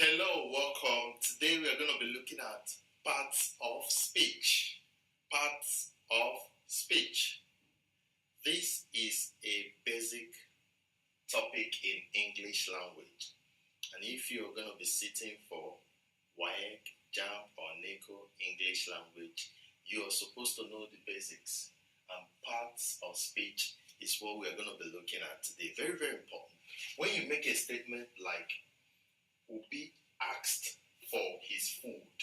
Hello, welcome. Today we are going to be looking at parts of speech. Parts of speech. This is a basic topic in English language. And if you're going to be sitting for WAEC, JAMB or NACO English language, you are supposed to know the basics. And parts of speech is what we are going to be looking at today. Very, very important. When you make a statement like, Obi asked for his food.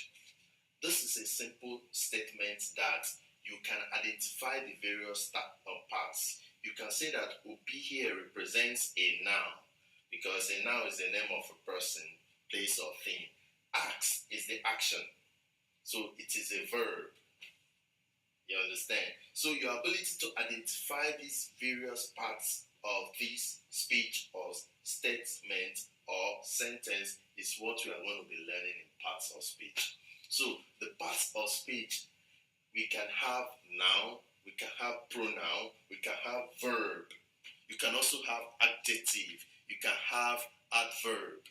This is a simple statement that you can identify the various parts. You can say that Obi here represents a noun because a noun is the name of a person, place, or thing. Ask is the action, so it is a verb. You understand? So your ability to identify these various parts of this speech or statement or sentence is what we are going to be learning in parts of speech. So the parts of speech, we can have noun, we can have pronoun, we can have verb. You can also have adjective, you can have adverb.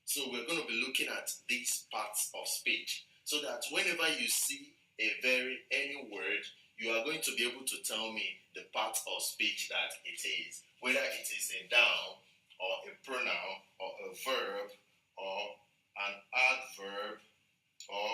So we're going to be looking at these parts of speech so that whenever you see any word, you are going to be able to tell me the part of speech that it is, whether it is a noun or a pronoun or a verb or an adverb or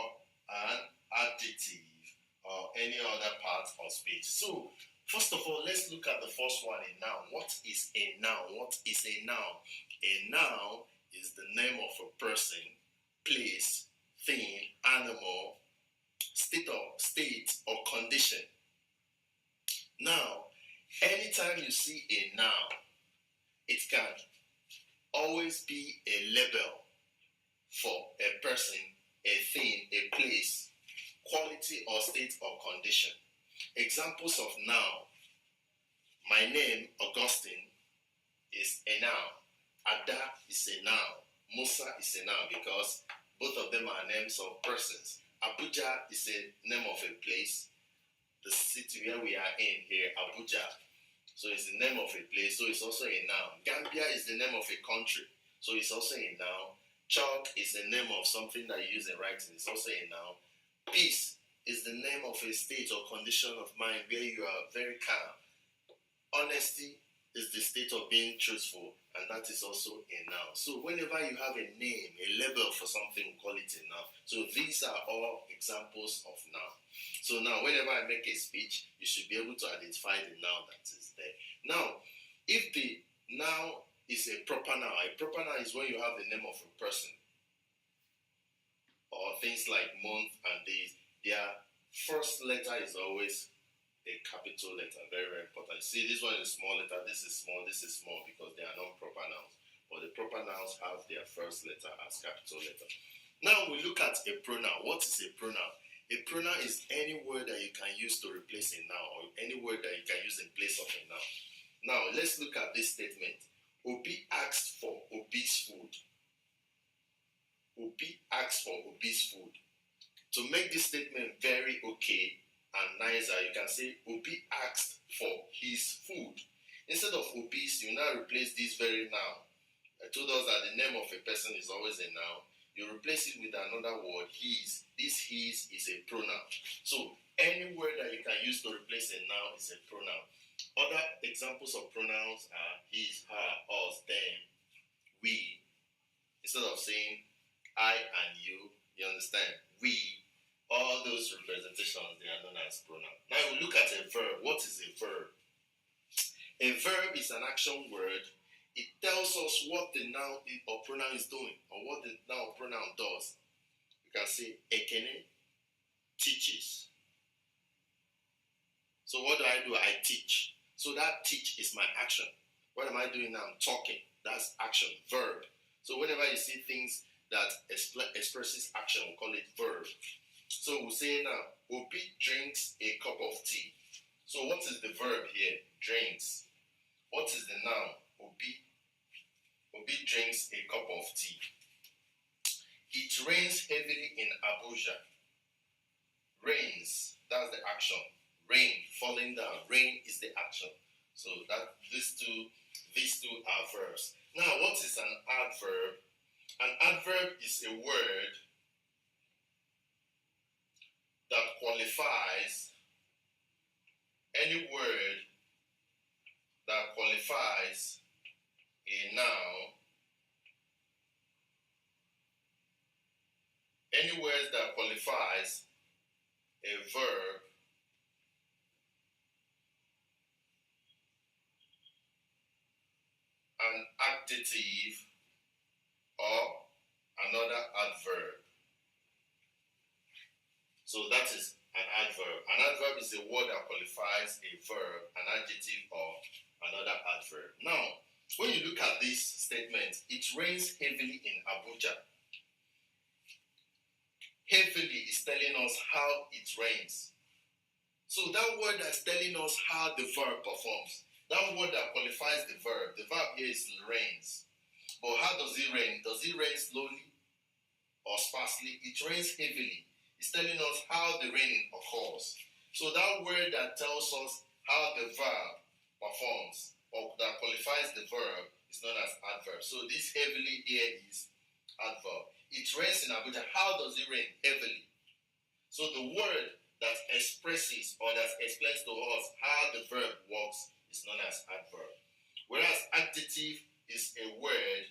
an adjective or any other part of speech. So first of all, let's look at the first one, a noun. What is a noun? What is a noun? A noun is the name of a person, place, thing, animal, state or condition. Now, anytime you see a noun, it can always be a label for a person, a thing, a place, quality or state or condition. Examples of noun. My name, Augustine, is a noun. Ada is a noun. Musa is a noun because both of them are names of persons. Abuja is a name of a place. The city where we are in here, Abuja. So it's the name of a place, so it's also a noun. Gambia is the name of a country, so it's also a noun. Chalk is the name of something that you use in writing, it's also a noun. Peace is the name of a state or condition of mind where you are very calm. Honesty is the state of being truthful, and that is also a noun. So whenever you have a name, a label for something, we call it a noun. So these are all examples of noun. So now, whenever I make a speech, you should be able to identify the noun that is there. Now, if the noun is a proper noun is when you have the name of a person, or things like month and days, their first letter is always a capital letter, very, very important. See, this one is small letter, this is small because they are non-proper nouns. But the proper nouns have their first letter as capital letter. Now we look at a pronoun. What is a pronoun? A pronoun is any word that you can use to replace a noun or any word that you can use in place of a noun. Now let's look at this statement. Obi asked for Obi's food. Obi asked for Obi's food. To make this statement very okay and nicer, you can say Obi asked for his food. Instead of Obi's, you now replace this very noun. I told us that the name of a person is always a noun. You replace it with another word, his. This his is a pronoun. So any word that you can use to replace a noun is a pronoun. Other examples of pronouns are his, her, us, them, we. Instead of saying I and you understand? We. All those representations, they are known as pronoun. Now we look at a verb. What is a verb? A verb is an action word. It tells us what the noun or pronoun is doing, or what the noun or pronoun does. You can say Ekene teaches. So what do? I teach. So that teach is my action. What am I doing now? I'm talking. That's action, verb. So whenever you see things that expresses action, we call it verb. So we'll say now, Obi drinks a cup of tea. So what is the verb here? Drinks. What is the noun? Obi drinks a cup of tea. It rains heavily in Abuja. Rains, that's the action. Rain, falling down. Rain is the action. So that these two are verbs. Now, what is an adverb? An adverb is a word that qualifies any word that qualifies a noun, any word that qualifies a verb, an adjective, or another adverb. So that is an adverb. An adverb is a word that qualifies a verb, an adjective, or another adverb. Now, when you look at this statement, it rains heavily in Abuja. Heavily is telling us how it rains. So that word that's telling us how the verb performs, that word that qualifies the verb here is rains. But how does it rain? Does it rain slowly or sparsely? It rains heavily. It's telling us how the raining occurs. So that word that tells us how the verb performs or that qualifies the verb is known as adverb. So this heavily here is adverb. It rains in Abuja. How does it rain? Heavily. So the word that expresses or that explains to us how the verb works is known as adverb. Whereas adjective is a word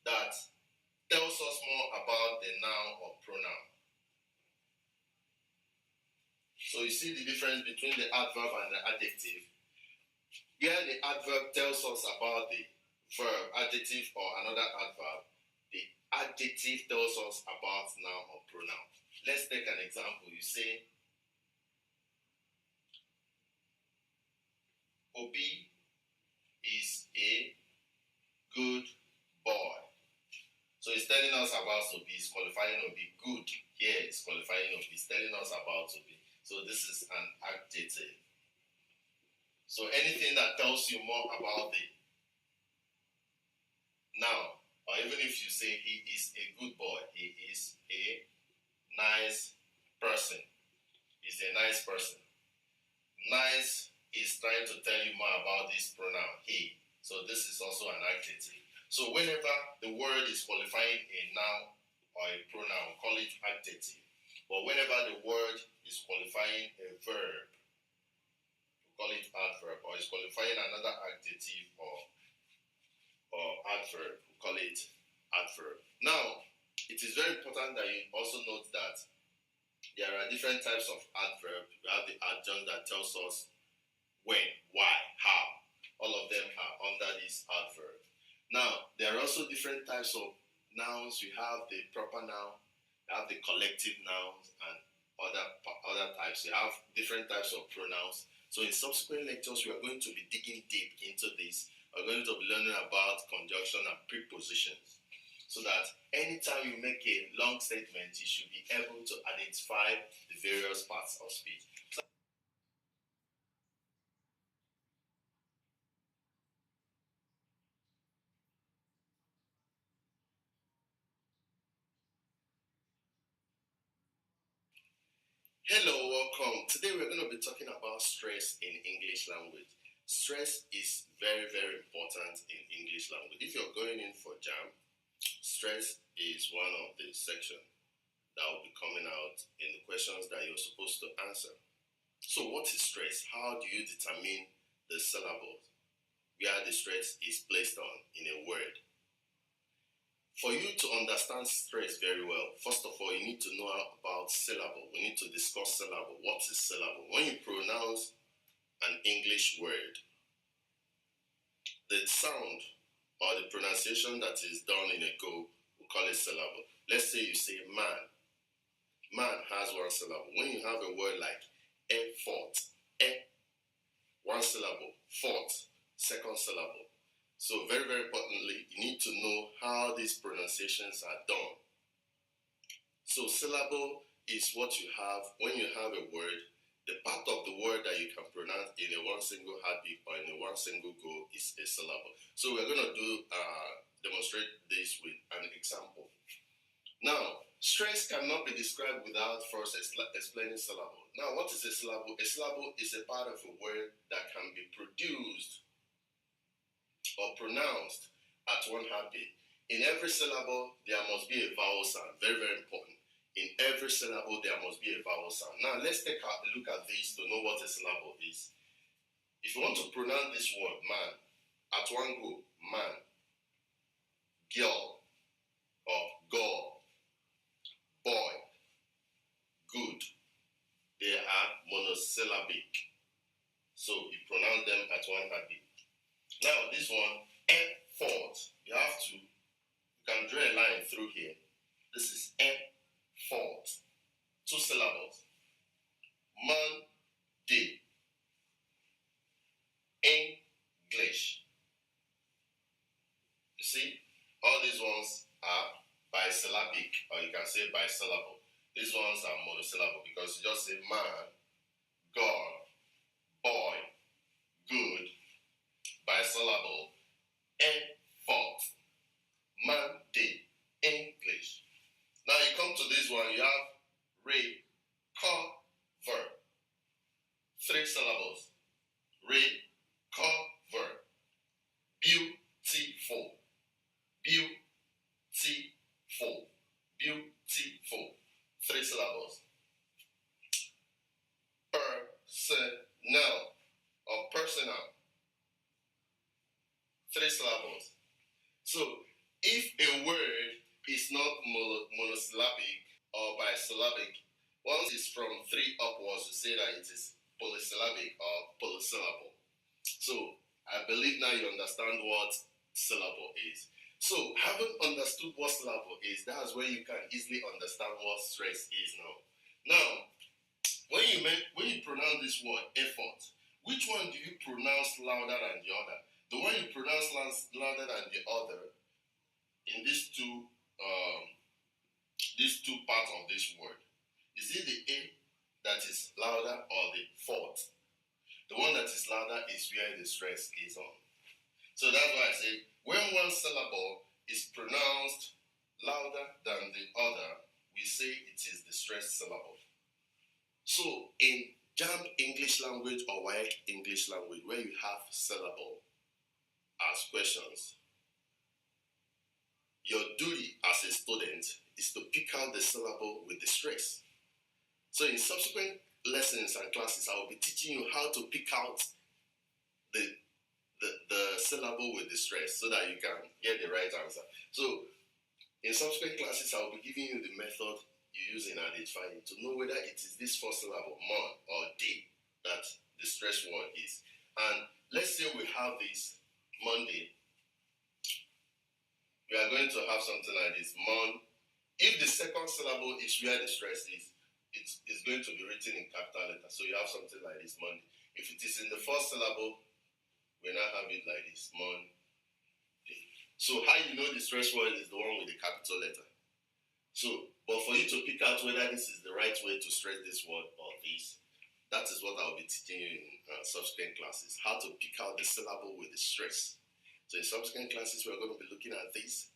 that tells us more about the noun or pronoun. So you see the difference between the adverb and the adjective. Here the adverb tells us about the verb, adjective, or another adverb. The adjective tells us about noun or pronoun. Let's take an example. You say, Obi is a good boy. So it's telling us about Obi, it's qualifying Obi. Good here is qualifying Obi, it's telling us about Obi. So this is an adjective. So anything that tells you more about the noun, or even if you say he is a good boy, he is a nice person. He's a nice person. Nice is trying to tell you more about this pronoun, he. So this is also an adjective. So whenever the word is qualifying a noun or a pronoun, call it adjective. But whenever the word is qualifying a verb, we call it adverb, or is qualifying another adjective or adverb, we call it adverb. Now, it is very important that you also note that there are different types of adverb. We have the adjunct that tells us when, why, how. All of them are under this adverb. Now, there are also different types of nouns. We have the proper noun, we have the collective nouns, and other types. We have different types of pronouns. So in subsequent lectures, we are going to be digging deep into this. We're going to be learning about conjunction and prepositions, so that anytime you make a long statement, you should be able to identify the various parts of speech. Hello, welcome. Today we're going to be talking about stress in English language. Stress is very, very important in English language. If you're going in for JAMB, stress is one of the sections that will be coming out in the questions that you're supposed to answer. So what is stress? How do you determine the syllables where the stress is placed on in a word? For you to understand stress very well, first of all, you need to know about syllable. We need to discuss syllable. What is syllable? When you pronounce an English word, the sound or the pronunciation that is done in a go, we call it syllable. Let's say you say man. Man has one syllable. When you have a word like effort, one syllable, fort, second syllable. So very, very importantly, you need to know how these pronunciations are done. So syllable is what you have when you have a word. The part of the word that you can pronounce in a one single heartbeat or in a one single go is a syllable. So we're going to demonstrate this with an example. Now, stress cannot be described without first explaining syllable. Now, what is a syllable? A syllable is a part of a word that can be produced or pronounced at one heartbeat. In every syllable, there must be a vowel sound. Very, very important. In every syllable, there must be a vowel sound. Now, let's take a look at this to know what a syllable is. If you want to pronounce this word, man, at one go, man, girl, or girl, boy, good, they are monosyllabic. So you pronounce them at one heartbeat. Now, this one, effort, you can draw a line through here. This is effort, 2 syllables. Monday, English. You see, all these ones are bisyllabic, or you can say bisyllable. These ones are monosyllable because you just say man, God, boy, good, bisyllable, effort, Monday, English. Now you come to this one, you have recover, 3 syllables. Recover, beautiful, beautiful, beautiful, 3 syllables. Personnel or personal, 3 syllables. So if a word is not monosyllabic or bisyllabic, once it's from 3 upwards, you say that it is polysyllabic or polysyllable. So I believe now you understand what syllable is. So having understood what syllable is, that's where you can easily understand what stress is now. Now, when you pronounce this word, effort, which one do you pronounce louder than the other? The one you pronounce louder than the other in these two parts of this word. Is it the A that is louder or the fourth? The one that is louder is where the stress is on. So that's why I say when one syllable is pronounced louder than the other, we say it is the stressed syllable. So in JAMB English language or WAEC English language, where you have syllable as questions, your duty as a student is to pick out the syllable with the stress. So in subsequent lessons and classes, I will be teaching you how to pick out the syllable with the stress so that you can get the right answer. So in subsequent classes, I will be giving you the method you use in identifying to know whether it is this first syllable, mon or day, that the stress word is. And let's say we have this Monday. We are going to have something like this, mon. If the second syllable is where the stress is, it's going to be written in capital letters. So you have something like this, Monday. If it is in the first syllable, we now have it like this, Monday. So how you know the stress word is the one with the capital letter. So, but for you to pick out whether this is the right way to stress this word or this, that is what I'll be teaching you in subsequent classes, how to pick out the syllable with the stress. So in subsequent classes, we're going to be looking at this.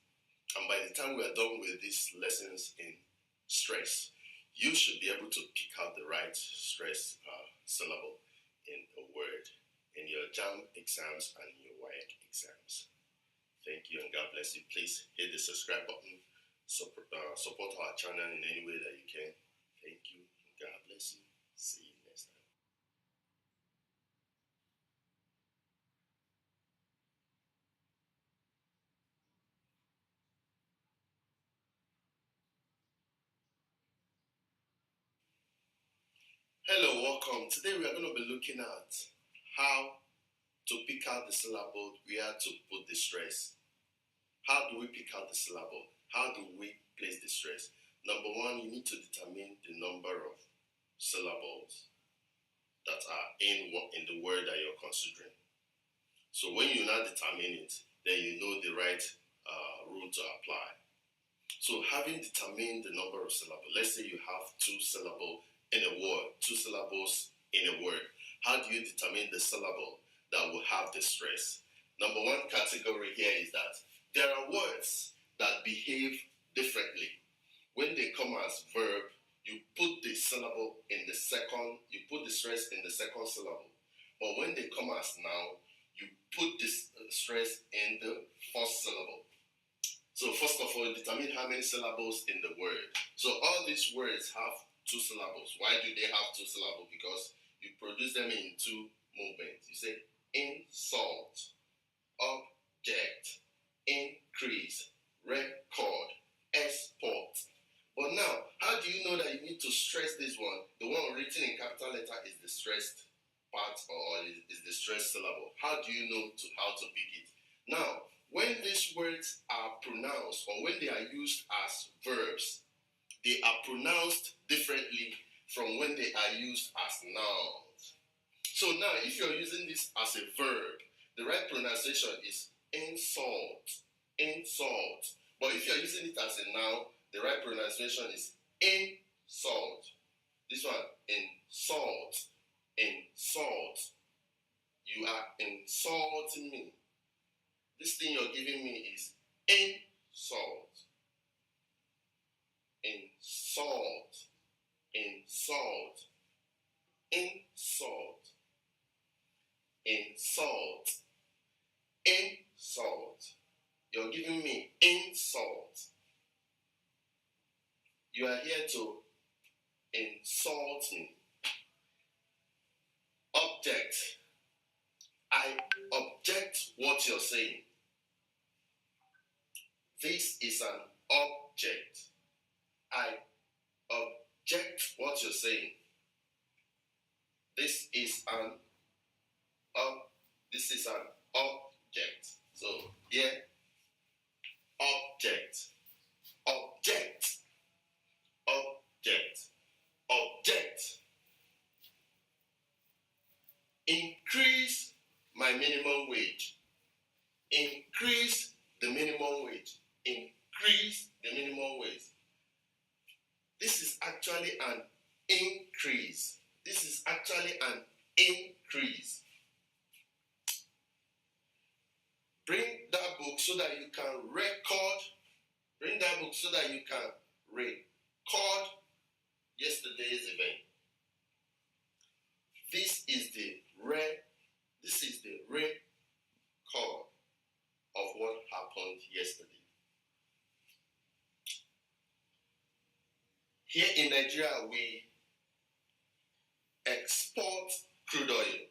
And by the time we're done with these lessons in stress, you should be able to pick out the right stress syllable in a word in your JAMB exams and your WAEC exams. Thank you and God bless you. Please hit the subscribe button. Support our channel in any way that you can. Thank you. God bless you. See you next time. Hello, welcome. Today we are going to be looking at how to pick out the syllable, where to put the stress. How do we pick out the syllable? How do we place the stress? Number one, you need to determine the number of syllables that are in the word that you're considering. So when you now determine it, then you know the right rule to apply. So having determined the number of syllables, let's say you have 2 syllables in a word, 2 syllables in a word. How do you determine the syllable that will have the stress? Number one category here is that there are words that behave differently. When they come as verb, you put the syllable in the second, you put the stress in the second syllable. But when they come as noun, you put this stress in the first syllable. So first of all, determine how many syllables in the word. So all these words have 2 syllables. Why do they have 2 syllables? Because you produce them in 2 movements. You say insult, object, increase, record, export. But now, how do you know that you need to stress this one? The one written in capital letter is the stressed part or is the stressed syllable. How do you know how to pick it? Now, when these words are pronounced or when they are used as verbs, they are pronounced differently from when they are used as nouns. So now, if you're using this as a verb, the right pronunciation is insult, insult. But if you're using it as a noun, the right pronunciation is insult. This one, insult, insult. You are insulting me. This thing you're giving me is insult. Insult, insult, insult, insult, insult. You're giving me insult. You are here to insult me. Object. I object what you're saying. This is an object. I object what you're saying. This is an object. So here, object, object, object, object. Increase my minimum wage. Increase the minimum wage. Increase the minimum wage. This is actually an increase. This is actually an increase. Bring that book so that you can record. Bring that book so that you can record yesterday's event. This is the record of what happened yesterday. Here in Nigeria, we export crude oil.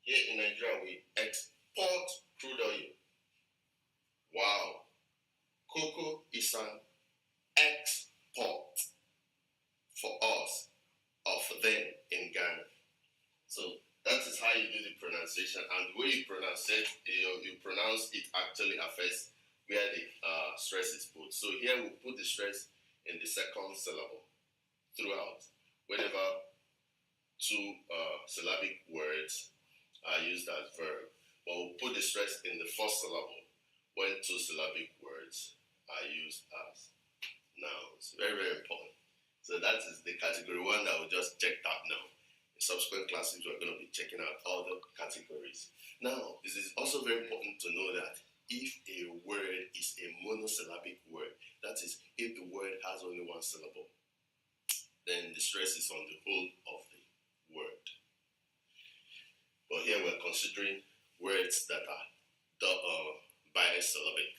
Here in Nigeria, we export crude oil. Wow. Cocoa is an export for us or for them in Ghana. So that is how you do the pronunciation, and the way you pronounce it, you pronounce it actually affects where the stress is put. So here we put the stress in the second syllable throughout. Whenever 2 syllabic words are used as verb, but we'll put the stress in the first syllable when 2 syllabic words are used as nouns. Very, very important. So that is the category 1 that we just checked out now. In subsequent classes, we're going to be checking out other categories. Now, this is also very important to know that if a word is a monosyllabic word, that is, if the word has only 1 syllable, then the stress is on the whole of the word. But here we're considering words that are bi-syllabic.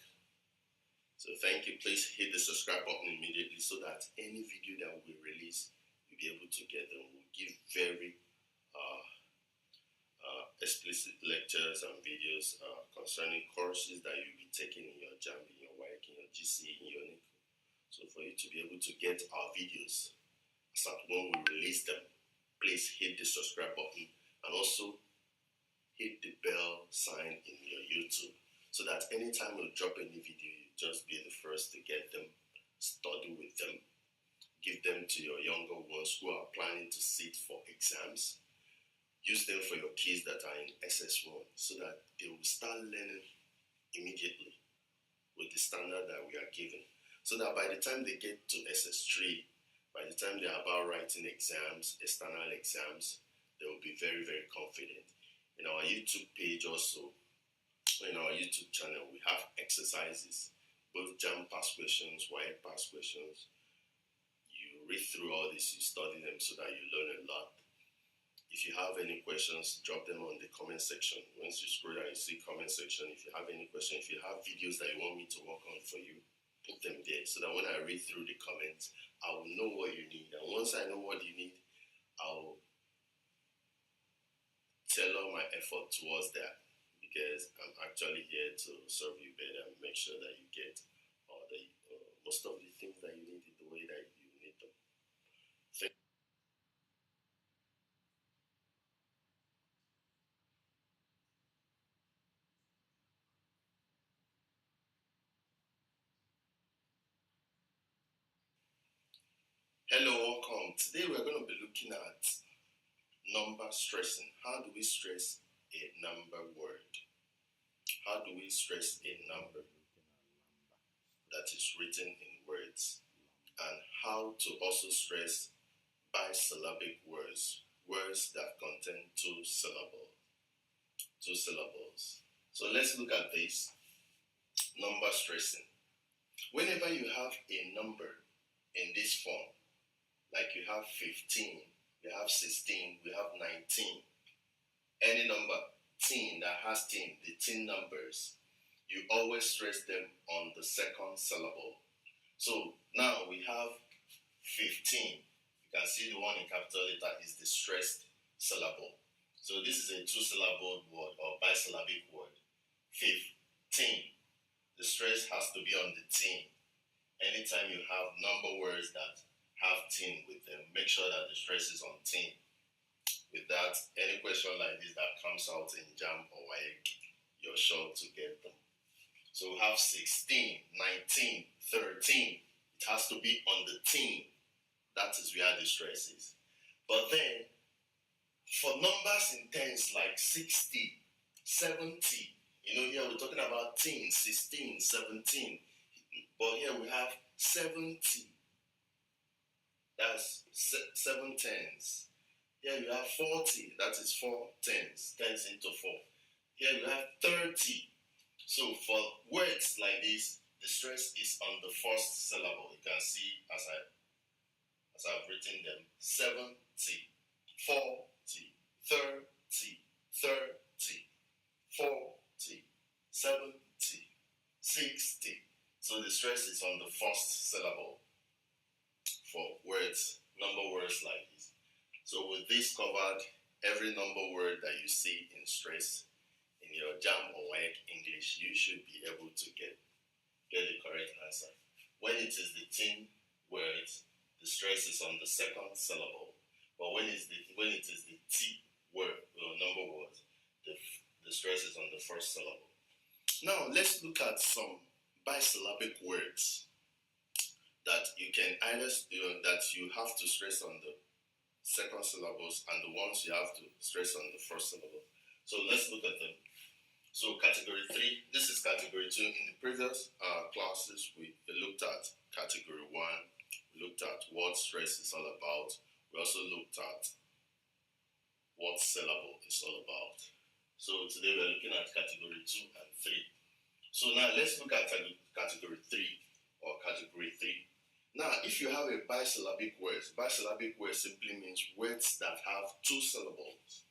So thank you. Please hit the subscribe button immediately so that any video that we release, you'll be able to get them. We'll give very explicit lectures and videos concerning courses that you'll be taking in your JAMB, in your WAEC, in your GC, in your NICO. So for you to be able to get our videos, so that when we release them, please hit the subscribe button and also hit the bell sign in your YouTube so that anytime we drop a new video, you just be the first to get them, study with them, give them to your younger ones who are planning to sit for exams. Use them for your kids that are in SS1 so that they will start learning immediately with the standard that we are giving. So that by the time they get to SS3, by the time they are about writing exams, external exams, they will be very, very confident. In our YouTube page also, in our YouTube channel, we have exercises, both JAMB past questions, WAEC past questions. You read through all this, you study them so that you learn a lot. If you have any questions, drop them on the comment section. Once you scroll down, you see comment section. If you have any questions, if you have videos that you want me to work on for you, put them there so that when I read through the comments, I will know what you need. And once I know what you need, I'll tailor my effort towards that, because I'm actually here to serve you better and make sure that you get most of the things that you need in the way that you need them. Hello, welcome. Today we're going to be looking at number stressing. How do we stress a number word? How do we stress a number that is written in words? And how to also stress bi-syllabic words, words that contain two syllables. So let's look at this. Number stressing. Whenever you have a number in this form, like you have 15, we have 16, we have 19, any number, teen, that has teen, the teen numbers, you always stress them on the second syllable. So now we have 15. You can see the one in capital letter is the stressed syllable. So this is a two-syllable word or bi-syllabic word. 15. The stress has to be on the teen. Anytime you have number words that have teen with them, make sure that the stress is on teen. With that, any question like this that comes out in JAMB or WAEC, you're sure to get them. So we have 16, 19, 13. It has to be on the teen. That is where the stress is. But then, for numbers in tens like 60, 70, here we're talking about teen, 16, 17. But here we have 70. That's 7 tens. Here you have 40. That is 4 tens. Tens into 4. Here you have 30. So for words like this, the stress is on the first syllable. You can see as I've written them, 70, 40, 30, 30, 40, 70, 60. So the stress is on the first syllable for words, number words like this. So with this covered, every number word that you see in stress in your JAMB or WAEC English, you should be able to get the correct answer. When it is the teen words, the stress is on the second syllable. But when it is the T word or number words, the stress is on the first syllable. Now let's look at some bi-syllabic words that you can either that you have to stress on the second syllables and the ones you have to stress on the first syllable. So let's look at them. So category 3, this is category 2. In the previous classes, we looked at category 1. We looked at what stress is all about. We also looked at what syllable is all about. So today we're looking at category 2 and 3. So now let's look at category 3 or category 3. Now, if you have a bi-syllabic word simply means words that have two syllables.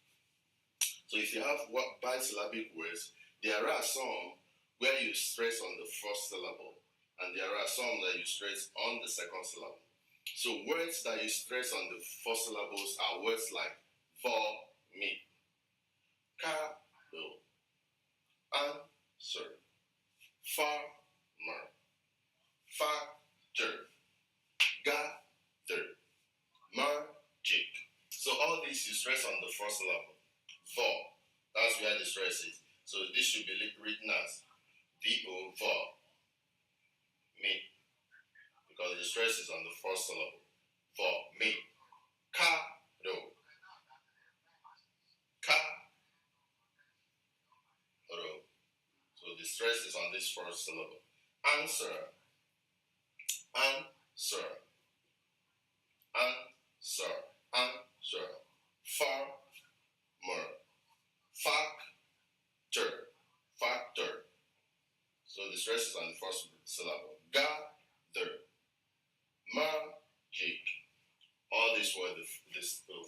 So if you have bi-syllabic words, there are some where you stress on the first syllable, and there are some that you stress on the second syllable. So words that you stress on the first syllables are words like for, me, ka, do, answer, farmer, factor, gather, magic. So all these you stress on the first syllable. For, that's where the stress is. So this should be written as V-O, for, me, because the stress is on the first syllable. For, me, ka, do, ka, do. So the stress is on this first syllable. Answer, answer, answer, answer, farmer, factor, factor. So the stress is on the first syllable. Gather, magic. All these words,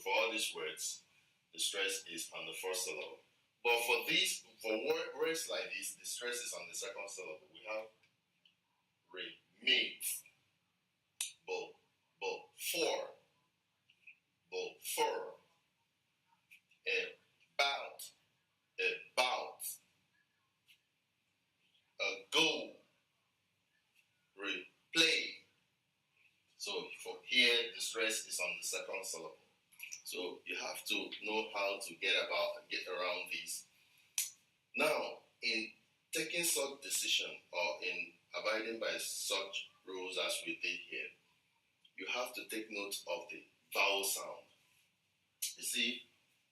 for all these words, the stress is on the first syllable. But for words like this, the stress is on the second syllable. We have meet, for, for, about, go, replay. So for here, the stress is on the second syllable. So you have to know how to get around these. Now, in taking such decision or in abiding by such rules as we did here, you have to take note of the vowel sound. You see,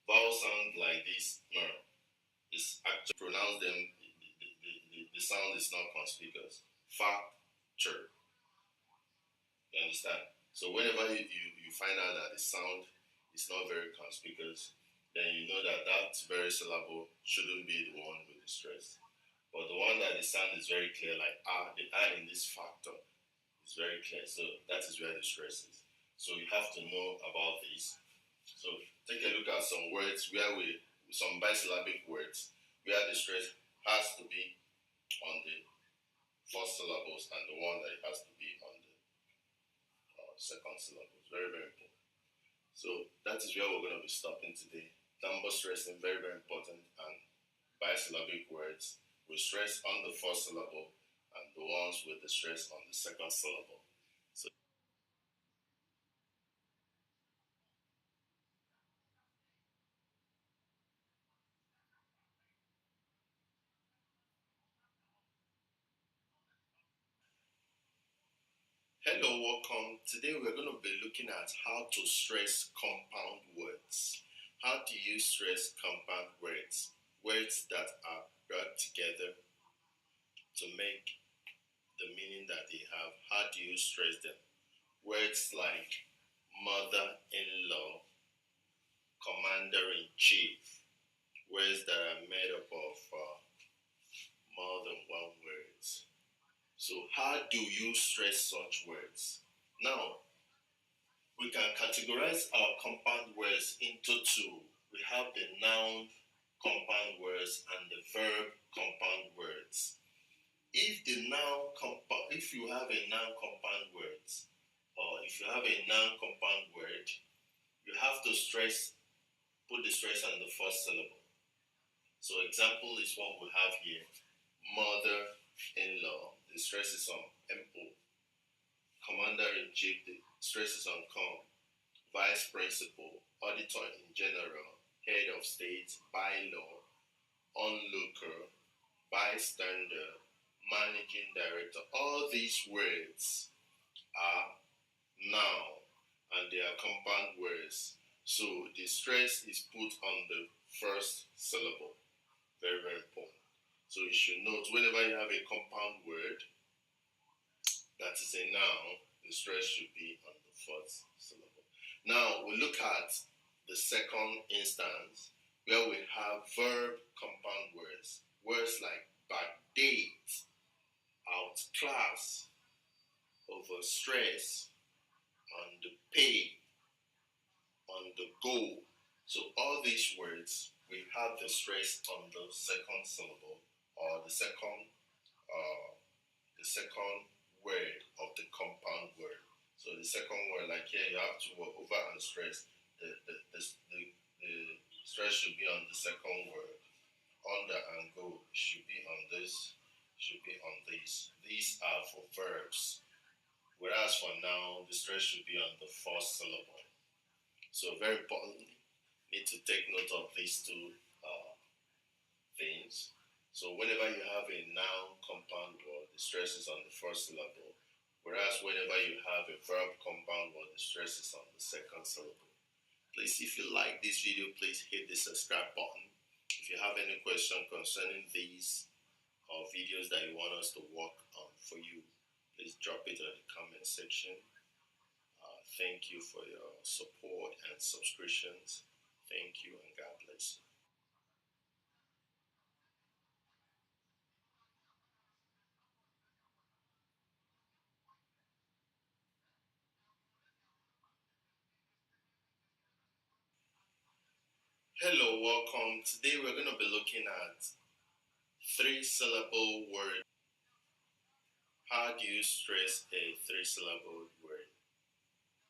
vowel sound like this, is actually pronounce them. The sound is not conspicuous. Factor. You understand? So whenever you find out that the sound is not very conspicuous, then you know that that very syllable shouldn't be the one with the stress. But the one that the sound is very clear, like the R in this factor is very clear. So that is where the stress is. So you have to know about this. So take a look at some words some bisyllabic words, where the stress has to be on the first syllables and the one that it has to be on the second syllables. Very, very important. So that is where we're going to be stopping today. Number stressing, very, very important, and bisyllabic words with stress on the first syllable and the ones with the stress on the second syllable. So hello, welcome. Today we're going to be looking at how to stress compound words. How do you stress compound words? Words that are brought together to make the meaning that they have. How do you stress them? Words like mother-in-law, commander-in-chief, words that are made up of more than one words. So how do you stress such words? Now, we can categorize our compound words into two. We have the noun compound words and the verb compound words. If you have a noun compound words, or if you have a noun compound word, you have to put the stress on the first syllable. So example is what we have here. Mother-in-law, the stress is on M-O. Commander-in-chief, the stress is on com. Vice principal, auditor in general, head of state, by-law, onlooker, bystander, managing director. All these words are noun and they are compound words. So the stress is put on the first syllable. Very, very important. So you should note whenever you have a compound word that is a noun, the stress should be on the first syllable. Now we look at the second instance where we have verb compound words. Words like backdate, outclass, overstress, underpay, on the go. So all these words, we have the stress on the second syllable or the second word of the compound word. So the second word, like here, you have to work over and stress. The stress should be on the second word. Under and go should be on this, should be on this. These are for verbs. Whereas for noun, the stress should be on the first syllable. So very importantly, need to take note of these two things. So whenever you have a noun compound word, the stress is on the first syllable. Whereas whenever you have a verb compound word, the stress is on the second syllable. Please, if you like this video, please hit the subscribe button. If you have any question concerning these videos that you want us to work on for you, please drop it in the comment section. Thank you for your support and subscriptions. Thank you and God bless you. Hello, welcome. Today we're going to be looking at 3-syllable words. How do you stress a three-syllable word?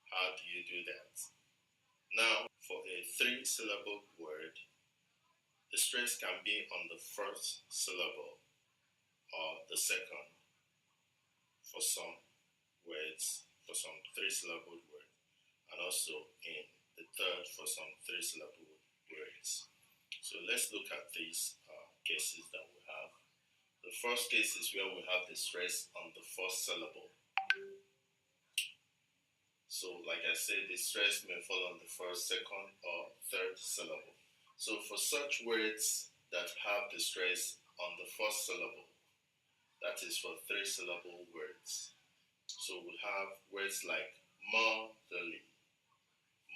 How do you do that? Now, for a three-syllable word, the stress can be on the first syllable or the second for some words, for some three-syllable words, and also in the third for some three-syllable words. So let's look at these cases that we have. The first case is where we have the stress on the first syllable. So like I said, the stress may fall on the first, second, or third syllable. So for such words that have the stress on the first syllable, that is for three-syllable words. So we have words like motherly,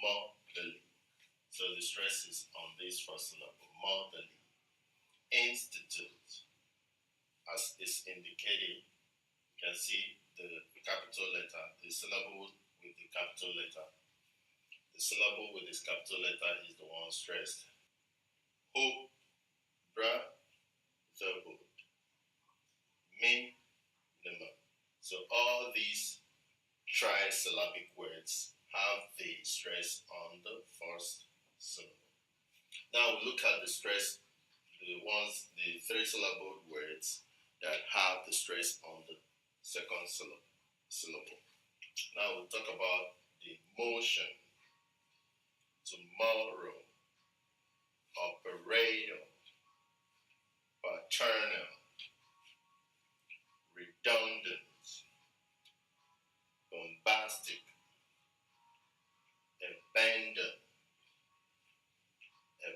motherly. So the stress is on this first syllable, motherly. Institute, as is indicated, you can see the capital letter, the syllable with the capital letter. The syllable with this capital letter is the one stressed. Hope, brotherhood, minimum. So all these trisyllabic words have the stress on the first syllable. Now we look at the stress, the three-syllable words that have the stress on the second syllable. Now we'll talk about the motion, tomorrow, operator, paternal, redundant, bombastic,